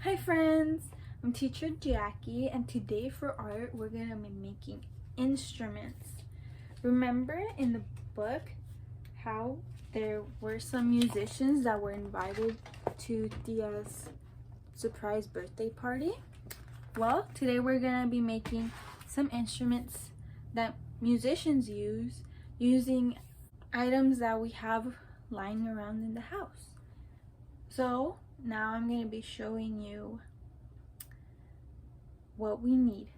Hi friends, I'm teacher Jackie, and today for art we're going to be making instruments. Remember in the book how there were some musicians that were invited to Tia's surprise birthday party? Well, today we're going to be making some instruments that musicians use using items that we have lying around in the house. So now I'm going to be showing you what we need.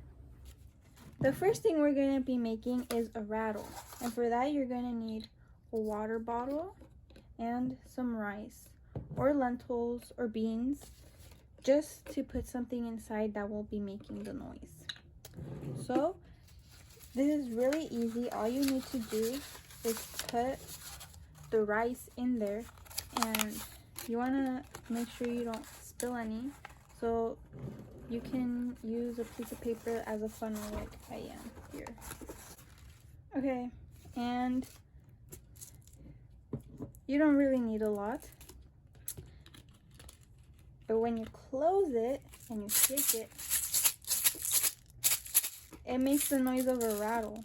The first thing we're going to be making is a rattle, and for that you're going to need a water bottle and some rice or lentils or beans, just to put something inside that will be making the noise. So this is really easy. All you need to do is put the rice in there, and you want to make sure you don't spill any, so you can use a piece of paper as a funnel like I am here. Okay, and you don't really need a lot, but when you close it and you shake it, it makes the noise of a rattle.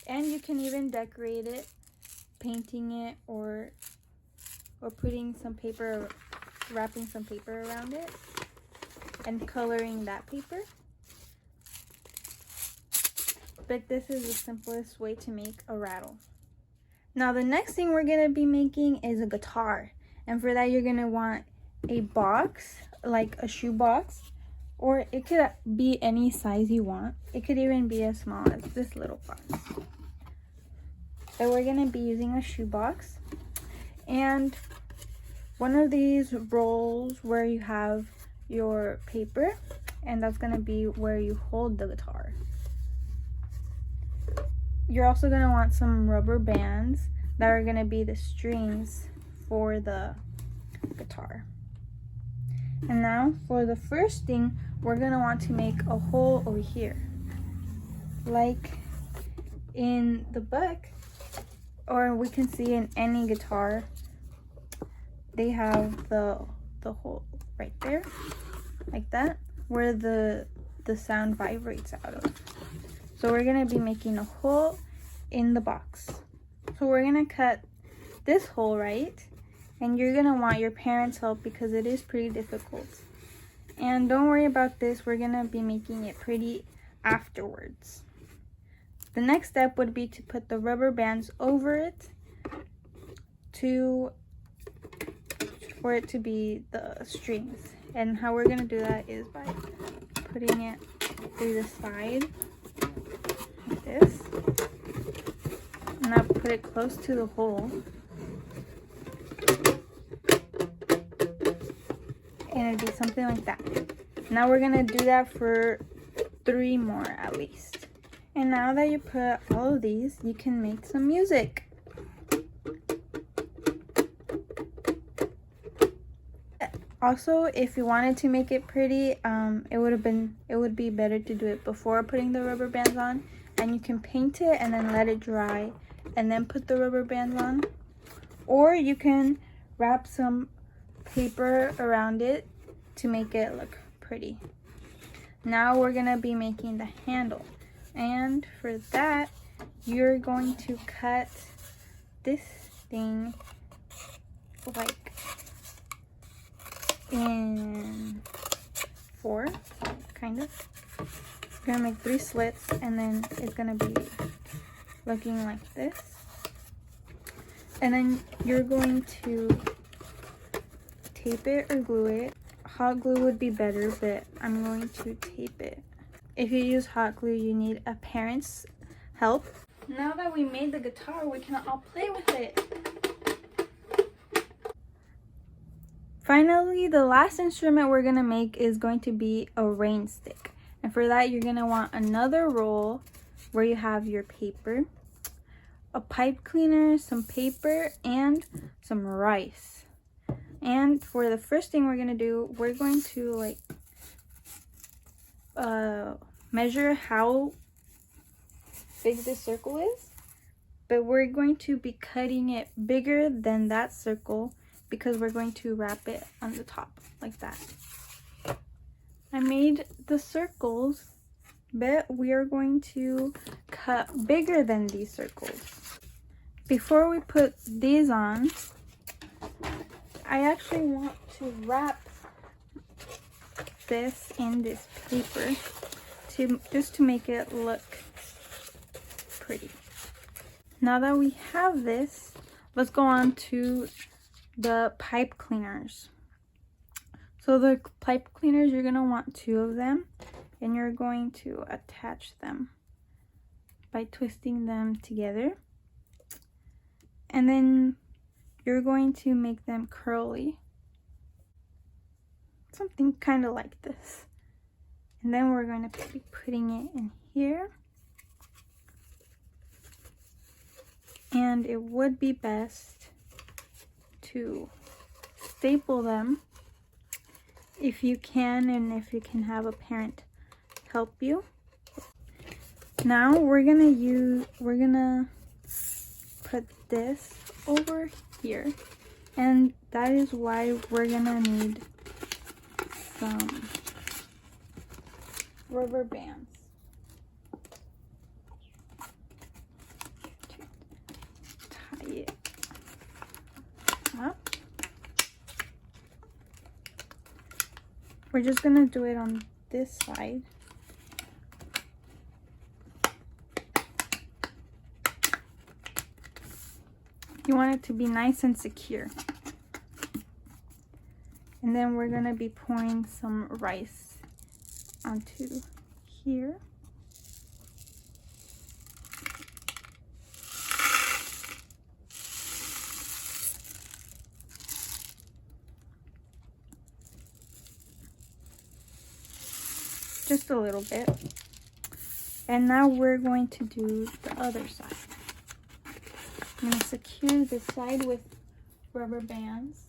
And you can even decorate it, painting it or putting some paper, wrapping some paper around it and coloring that paper. But this is the simplest way to make a rattle. Now the next thing we're going to be making is a guitar, and for that you're going to want a box, like a shoebox, or it could be any size you want. It could even be as small as this little box. But we're going to be using a shoebox, and one of these rolls where you have your paper, and that's going to be where you hold the guitar. You're also going to want some rubber bands that are going to be the strings for the guitar. And now for the first thing, we're going to want to make a hole over here. Like in the book, or we can see in any guitar, they have the hole right there, like that, where the sound vibrates out of. So we're going to be making a hole in the box. So we're going to cut this hole, right? And you're going to want your parents' help because it is pretty difficult. And don't worry about this, we're going to be making it pretty afterwards. The next step would be to put the rubber bands over it for it to be the strings. And how we're going to do that is by putting it through the side like this. And now put it close to the hole. And it'd be something like that. Now we're going to do that for 3 more at least. And now that you put all of these, you can make some music. Also, if you wanted to make it pretty, it would be better to do it before putting the rubber bands on, and you can paint it and then let it dry and then put the rubber bands on. Or you can wrap some paper around it to make it look pretty. Now we're gonna be making the handle. And for that, you're going to cut this thing like in 4, kind of. You're gonna make 3 slits, and then it's gonna be looking like this. And then you're going to tape it or glue it. Hot glue would be better, but I'm going to tape it. If you use hot glue, you need a parent's help. Now that we made the guitar, we can all play with it. Finally, the last instrument we're going to make is going to be a Rainstick. And for that, you're going to want another roll where you have your paper, a pipe cleaner, some paper, and some rice. And for the first thing we're going to do, we're going to measure how big this circle is, but we're going to be cutting it bigger than that circle because we're going to wrap it on the top like that. I made the circles, but we are going to cut bigger than these circles. Before we put these on, I actually want to wrap this in this paper just to make it look pretty. Now that we have this, let's go on to the pipe cleaners. So the pipe cleaners, you're going to want 2 of them, and you're going to attach them by twisting them together. And then you're going to make them curly. Something kind of like this. And then we're going to be putting it in here. And it would be best to staple them if you can, and if you can have a parent help you. Now we're gonna put this over here, and that is why we're gonna need some rubber bands to tie it up. We're just gonna do it on this side. You want it to be nice and secure. And then we're gonna be pouring some rice onto here. Just a little bit. And now we're going to do the other side. I'm going to secure this side with rubber bands.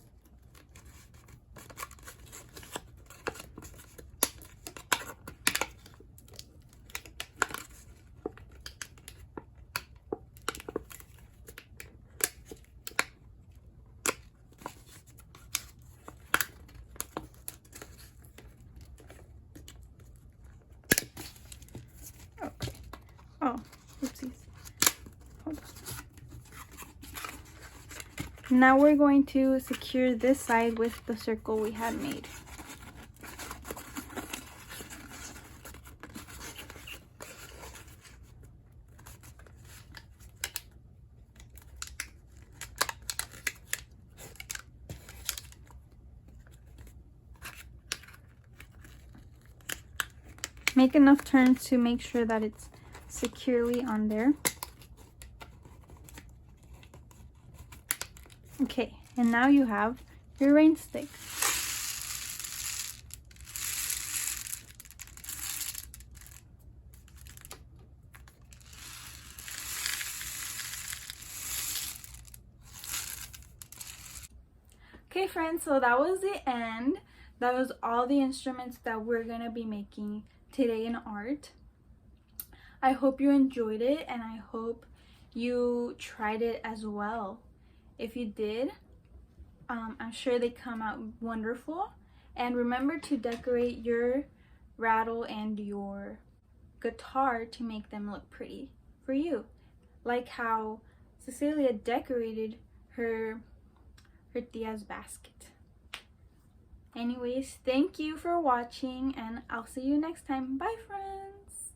Okay. Oh, oopsies. Hold on. Now we're going to secure this side with the circle we had made. Make enough turns to make sure that it's securely on there. Okay, and now you have your rain stick. Okay friends, so that was the end. That was all the instruments that we're gonna be making today in art. I hope you enjoyed it, and I hope you tried it as well. If you did, I'm sure they come out wonderful. And remember to decorate your rattle and your guitar to make them look pretty for you, like how Cecilia decorated her tia's basket. Anyways, thank you for watching, and I'll see you next time. Bye friends.